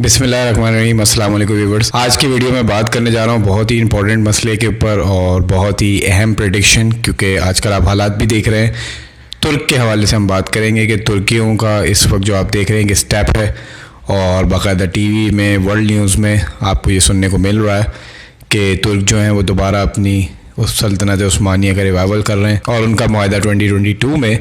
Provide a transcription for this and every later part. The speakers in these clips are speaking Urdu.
بسم اللہ الرحمن الرحیم۔ السلام علیکم ویورز۔ آج کی ویڈیو میں بات کرنے جا رہا ہوں بہت ہی امپورٹنٹ مسئلے کے اوپر اور بہت ہی اہم پریڈکشن، کیونکہ آج کل آپ حالات بھی دیکھ رہے ہیں۔ ترک کے حوالے سے ہم بات کریں گے کہ ترکیوں کا اس وقت جو آپ دیکھ رہے ہیں کہ اسٹیپ ہے، اور باقاعدہ ٹی وی میں ورلڈ نیوز میں آپ کو یہ سننے کو مل رہا ہے کہ ترک جو ہیں وہ دوبارہ اپنی اس سلطنت عثمانیہ کا ریوائول کر رہے ہیں، اور ان کا معاہدہ 2022 میں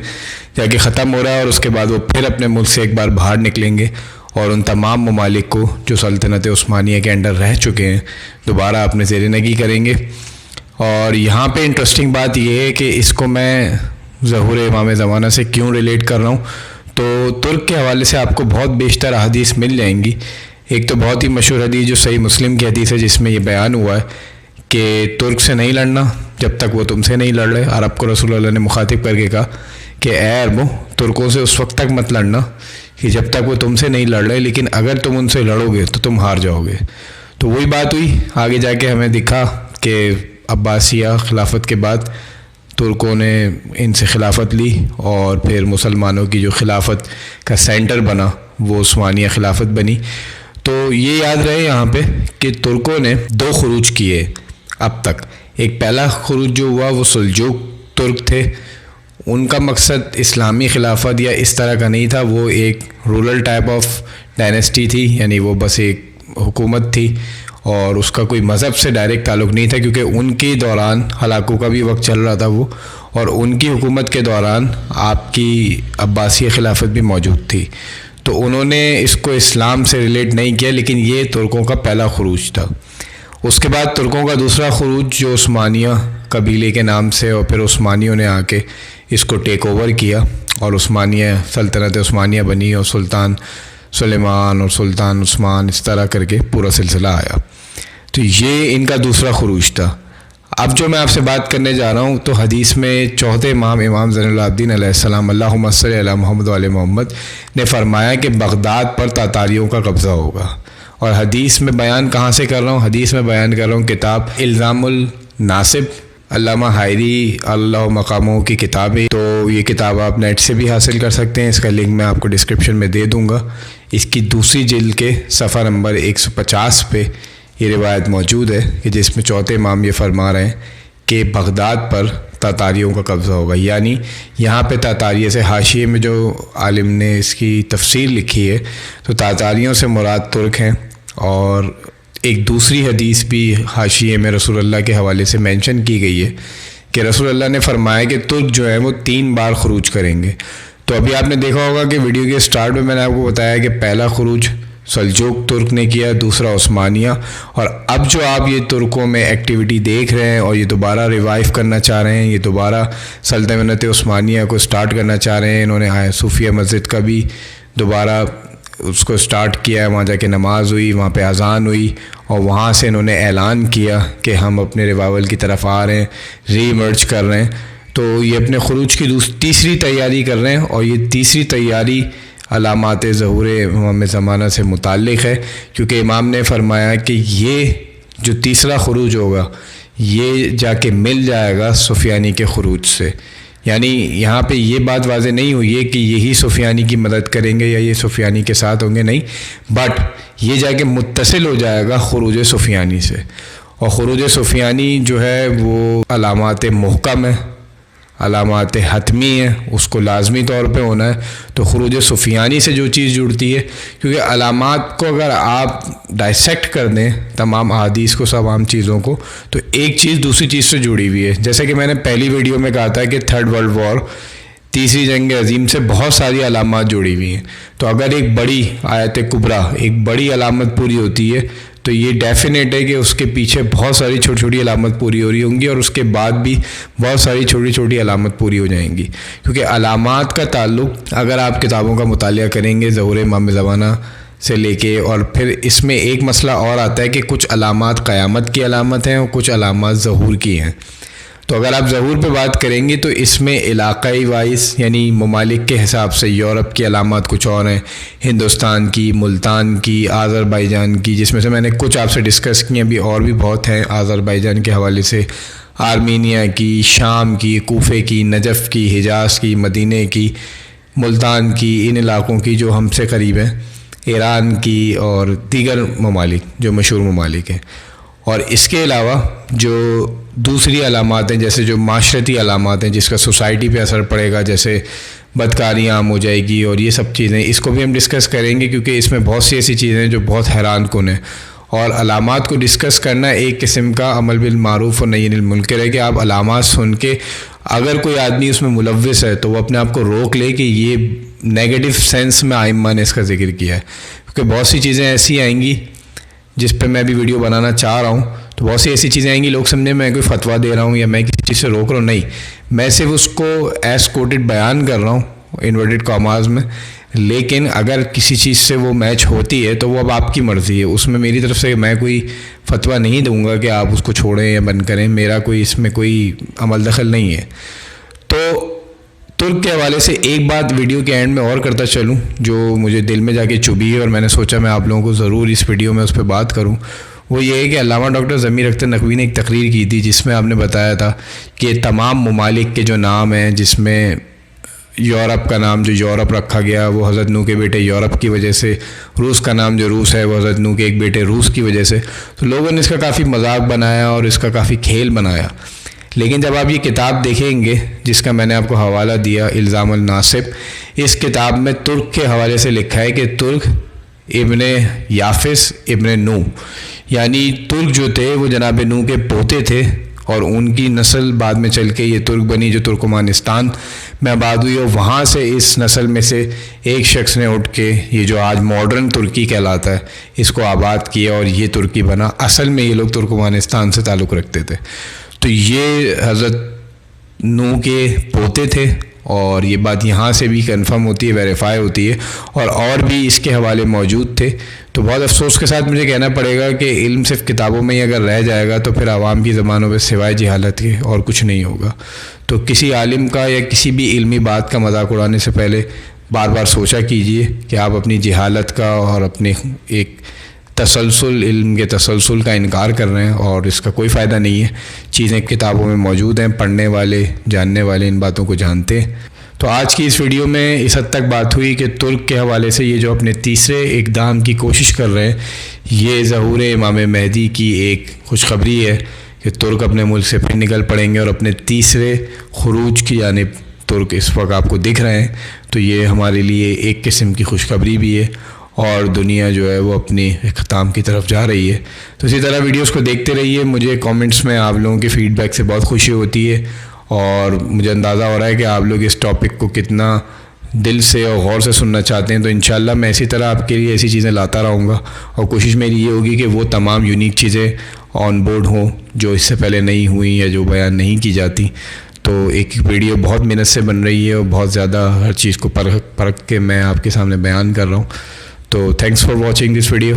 جا کے ختم ہو رہا ہے، اور اس کے بعد وہ پھر اپنے ملک سے ایک بار باہر نکلیں گے اور ان تمام ممالک کو جو سلطنت عثمانیہ کے انڈر رہ چکے ہیں دوبارہ اپنے زیر نگی کریں گے۔ اور یہاں پہ انٹرسٹنگ بات یہ ہے کہ اس کو میں ظہور امام زمانہ سے کیوں ریلیٹ کر رہا ہوں، تو ترک کے حوالے سے آپ کو بہت بیشتر احادیث مل جائیں گی۔ ایک تو بہت ہی مشہور حدیث جو صحیح مسلم کی حدیث ہے، جس میں یہ بیان ہوا ہے کہ ترک سے نہیں لڑنا جب تک وہ تم سے نہیں لڑ رہے۔ عرب کو رسول اللہ نے مخاطب کر کے کہا کہ اے عربوں، ترکوں سے اس وقت تک مت لڑنا کہ جب تک وہ تم سے نہیں لڑ رہے، لیکن اگر تم ان سے لڑو گے تو تم ہار جاؤ گے۔ تو وہی بات ہوئی، آگے جا کے ہمیں دکھا کہ عباسیہ خلافت کے بعد ترکوں نے ان سے خلافت لی، اور پھر مسلمانوں کی جو خلافت کا سینٹر بنا وہ عثمانیہ خلافت بنی۔ تو یہ یاد رہے یہاں پہ کہ ترکوں نے 2 خروج کیے اب تک۔ ایک پہلا خروج جو ہوا وہ سلجوق ترک تھے، ان کا مقصد اسلامی خلافت یا اس طرح کا نہیں تھا، وہ ایک رورل ٹائپ آف ڈائنیسٹی تھی، یعنی وہ بس ایک حکومت تھی اور اس کا کوئی مذہب سے ڈائریکٹ تعلق نہیں تھا، کیونکہ ان کے دوران ہلاکو کا بھی وقت چل رہا تھا وہ، اور ان کی حکومت کے دوران آپ کی عباسیہ خلافت بھی موجود تھی۔ تو انہوں نے اس کو اسلام سے ریلیٹ نہیں کیا، لیکن یہ ترکوں کا پہلا خروج تھا۔ اس کے بعد ترکوں کا دوسرا خروج جو عثمانیہ قبیلے کے نام سے، اور پھر عثمانیوں نے آ کے اس کو ٹیک اوور کیا اور عثمانیہ سلطنت عثمانیہ بنی، اور سلطان سلیمان اور سلطان عثمان اس طرح کر کے پورا سلسلہ آیا۔ تو یہ ان کا دوسرا خروج تھا۔ اب جو میں آپ سے بات کرنے جا رہا ہوں تو حدیث میں چوتھے امام زین العابدین علیہ السلام اللہم صلی علی محمد و علی محمد نے فرمایا کہ بغداد پر تاتاریوں کا قبضہ ہوگا۔ اور حدیث میں بیان کہاں سے کر رہا ہوں؟ حدیث میں بیان کر رہا ہوں کتاب الزام الناصب، علامہ حائری اللہ مقاموں کی کتاب ہے۔ تو یہ کتاب آپ نیٹ سے بھی حاصل کر سکتے ہیں، اس کا لنک میں آپ کو ڈسکرپشن میں دے دوں گا۔ اس کی دوسری جلد کے صفحہ نمبر 150 پہ یہ روایت موجود ہے کہ جس میں چوتھے امام یہ فرما رہے ہیں کہ بغداد پر تاتاریوں کا قبضہ ہوگا۔ یعنی یہاں پہ تاتاریہ سے حاشیے میں جو عالم نے اس کی تفسیر لکھی ہے، تو تاتاریوں سے مراد ترک ہیں۔ اور ایک دوسری حدیث بھی حاشیے میں رسول اللہ کے حوالے سے مینشن کی گئی ہے کہ رسول اللہ نے فرمایا کہ ترک جو ہیں وہ 3 بار خروج کریں گے۔ تو ابھی آپ نے دیکھا ہوگا کہ ویڈیو کے سٹارٹ میں نے آپ کو بتایا کہ پہلا خروج سلجوق ترک نے کیا، دوسرا عثمانیہ، اور اب جو آپ یہ ترکوں میں ایکٹیویٹی دیکھ رہے ہیں اور یہ دوبارہ ریوائیو کرنا چاہ رہے ہیں، یہ دوبارہ سلطنت عثمانیہ کو سٹارٹ کرنا چاہ رہے ہیں۔ انہوں نے صوفیہ مسجد کا بھی دوبارہ اس کو سٹارٹ کیا ہے، وہاں جا کے نماز ہوئی، وہاں پہ اذان ہوئی، اور وہاں سے انہوں نے اعلان کیا کہ ہم اپنے ریوائول کی طرف آ رہے ہیں، ری ایمرج کر رہے ہیں۔ تو یہ اپنے خروج کی تیسری تیاری کر رہے ہیں، اور یہ تیسری تیاری علامات ظہور امام زمانہ سے متعلق ہے، کیونکہ امام نے فرمایا کہ یہ جو تیسرا خروج ہوگا یہ جا کے مل جائے گا سفیانی کے خروج سے۔ یعنی یہاں پہ یہ بات واضح نہیں ہوئی ہے کہ یہی سفیانی کی مدد کریں گے یا یہ سفیانی کے ساتھ ہوں گے، نہیں، بٹ یہ جا کے متصل ہو جائے گا خروج سفیانی سے۔ اور خروج سفیانی جو ہے وہ علامات محکم ہے، علامات حتمی ہیں، اس کو لازمی طور پہ ہونا ہے۔ تو خروج سفیانی سے جو چیز جڑتی ہے، کیونکہ علامات کو اگر آپ ڈائسیکٹ کر دیں تمام احادیث کو، تمام چیزوں کو، تو ایک چیز دوسری چیز سے جڑی ہوئی ہے۔ جیسے کہ میں نے پہلی ویڈیو میں کہا تھا کہ 3rd ورلڈ وار، تیسری جنگ عظیم سے بہت ساری علامات جڑی ہوئی ہیں۔ تو اگر ایک بڑی آیت کبریٰ، ایک بڑی علامت پوری ہوتی ہے، تو یہ ڈیفینیٹ ہے کہ اس کے پیچھے بہت ساری چھوٹی چھوٹی علامت پوری ہو رہی ہوں گی، اور اس کے بعد بھی بہت ساری چھوٹی چھوٹی علامت پوری ہو جائیں گی۔ کیونکہ علامات کا تعلق اگر آپ کتابوں کا مطالعہ کریں گے ظہور امام زمانہ سے لے کے، اور پھر اس میں ایک مسئلہ اور آتا ہے کہ کچھ علامات قیامت کی علامت ہیں اور کچھ علامات ظہور کی ہیں۔ تو اگر آپ ظہور پہ بات کریں گے تو اس میں علاقائی وائز، یعنی ممالک کے حساب سے یورپ کی علامات کچھ اور ہیں، ہندوستان کی، ملتان کی، آذربائیجان کی، جس میں سے میں نے کچھ آپ سے ڈسکس کی، ابھی اور بھی بہت ہیں آذربائیجان کے حوالے سے، آرمینیا کی، شام کی، کوفے کی، نجف کی، حجاز کی، مدینہ کی، ملتان کی، ان علاقوں کی جو ہم سے قریب ہیں۔ ایران کی اور دیگر ممالک جو مشہور ممالک ہیں. اور اس کے علاوہ جو دوسری علامات ہیں جیسے جو معاشرتی علامات ہیں جس کا سوسائٹی پہ اثر پڑے گا، جیسے بدکاری عام ہو جائے گی اور یہ سب چیزیں، اس کو بھی ہم ڈسکس کریں گے کیونکہ اس میں بہت سی ایسی چیزیں ہیں جو بہت حیران کن ہیں. اور علامات کو ڈسکس کرنا ایک قسم کا عمل بالمعروف اور نہی عن المنکر ہے کہ آپ علامات سن کے اگر کوئی آدمی اس میں ملوث ہے تو وہ اپنے آپ کو روک لے کہ یہ نیگیٹو سینس میں ائمہ نے اس کا ذکر کیا ہے. کیونکہ بہت سی چیزیں ایسی آئیں گی جس پہ میں بھی ویڈیو بنانا چاہ رہا ہوں، تو بہت سی ایسی چیزیں آئیں گی لوگ سمجھیں میں کوئی فتویٰ دے رہا ہوں یا میں کسی چیز سے روک رہا ہوں. نہیں، میں صرف اس کو ایز کوٹڈ بیان کر رہا ہوں انورٹڈ کاماز میں. لیکن اگر کسی چیز سے وہ میچ ہوتی ہے تو وہ اب آپ کی مرضی ہے. اس میں میری طرف سے میں کوئی فتویٰ نہیں دوں گا کہ آپ اس کو چھوڑیں یا بند کریں. میرا کوئی اس میں کوئی عمل دخل نہیں ہے. تو ترک کے حوالے سے ایک بات ویڈیو کے اینڈ میں اور کرتا چلوں جو مجھے دل میں جا کے چبھی ہے اور میں نے سوچا میں آپ لوگوں کو ضرور اس ویڈیو میں اس پہ بات کروں. وہ یہ ہے کہ علامہ ڈاکٹر ضمیر اختر نقوی نے ایک تقریر کی تھی جس میں آپ نے بتایا تھا کہ تمام ممالک کے جو نام ہیں، جس میں یورپ کا نام جو یورپ رکھا گیا وہ حضرت نوح کے بیٹے یورپ کی وجہ سے، روس کا نام جو روس ہے وہ حضرت نوح کے ایک بیٹے روس کی وجہ سے. تو لوگوں نے اس کا کافی مذاق بنایا اور اس کا کافی کھیل بنایا. لیکن جب آپ یہ کتاب دیکھیں گے جس کا میں نے آپ کو حوالہ دیا الزام الناصب، اس کتاب میں ترک کے حوالے سے لکھا ہے کہ ترک ابن یافس ابن نوح، یعنی ترک جو تھے وہ جناب نوح کے پوتے تھے اور ان کی نسل بعد میں چل کے یہ ترک بنی جو ترکمانستان میں آباد ہوئی. اور وہاں سے اس نسل میں سے ایک شخص نے اٹھ کے یہ جو آج ماڈرن ترکی کہلاتا ہے اس کو آباد کیا اور یہ ترکی بنا. اصل میں یہ لوگ ترکمانستان سے تعلق رکھتے تھے. تو یہ حضرت نوح کے پوتے تھے اور یہ بات یہاں سے بھی کنفرم ہوتی ہے، ویریفائی ہوتی ہے. اور بھی اس کے حوالے موجود تھے. تو بہت افسوس کے ساتھ مجھے کہنا پڑے گا کہ علم صرف کتابوں میں ہی اگر رہ جائے گا تو پھر عوام کی زبانوں پہ سوائے جہالت کے اور کچھ نہیں ہوگا. تو کسی عالم کا یا کسی بھی علمی بات کا مذاق اڑانے سے پہلے بار بار سوچا کیجئے کہ آپ اپنی جہالت کا اور اپنے ایک تسلسل، علم کے تسلسل کا انکار کر رہے ہیں اور اس کا کوئی فائدہ نہیں ہے. چیزیں کتابوں میں موجود ہیں، پڑھنے والے جاننے والے ان باتوں کو جانتے ہیں. تو آج کی اس ویڈیو میں اس حد تک بات ہوئی کہ ترک کے حوالے سے یہ جو اپنے تیسرے اقدام کی کوشش کر رہے ہیں، یہ ظہور امام مہدی کی ایک خوشخبری ہے کہ ترک اپنے ملک سے پھر نکل پڑیں گے اور اپنے تیسرے خروج کی جانب ترک اس وقت آپ کو دکھ رہے ہیں. تو یہ ہمارے لیے ایک قسم کی خوشخبری بھی ہے اور دنیا جو ہے وہ اپنی اختتام کی طرف جا رہی ہے. تو اسی طرح ویڈیوز کو دیکھتے رہیے. مجھے کامنٹس میں آپ لوگوں کے فیڈ بیک سے بہت خوشی ہوتی ہے اور مجھے اندازہ ہو رہا ہے کہ آپ لوگ اس ٹاپک کو کتنا دل سے اور غور سے سننا چاہتے ہیں. تو انشاءاللہ میں اسی طرح آپ کے لیے ایسی چیزیں لاتا رہوں گا اور کوشش میری یہ ہوگی کہ وہ تمام یونیک چیزیں آن بورڈ ہوں جو اس سے پہلے نہیں ہوئیں یا جو بیان نہیں کی جاتی. تو ایک ویڈیو بہت محنت سے بن رہی ہے اور بہت زیادہ ہر چیز کو پرکھ کے میں آپ کے سامنے بیان کر رہا ہوں. تو thanks for watching this video.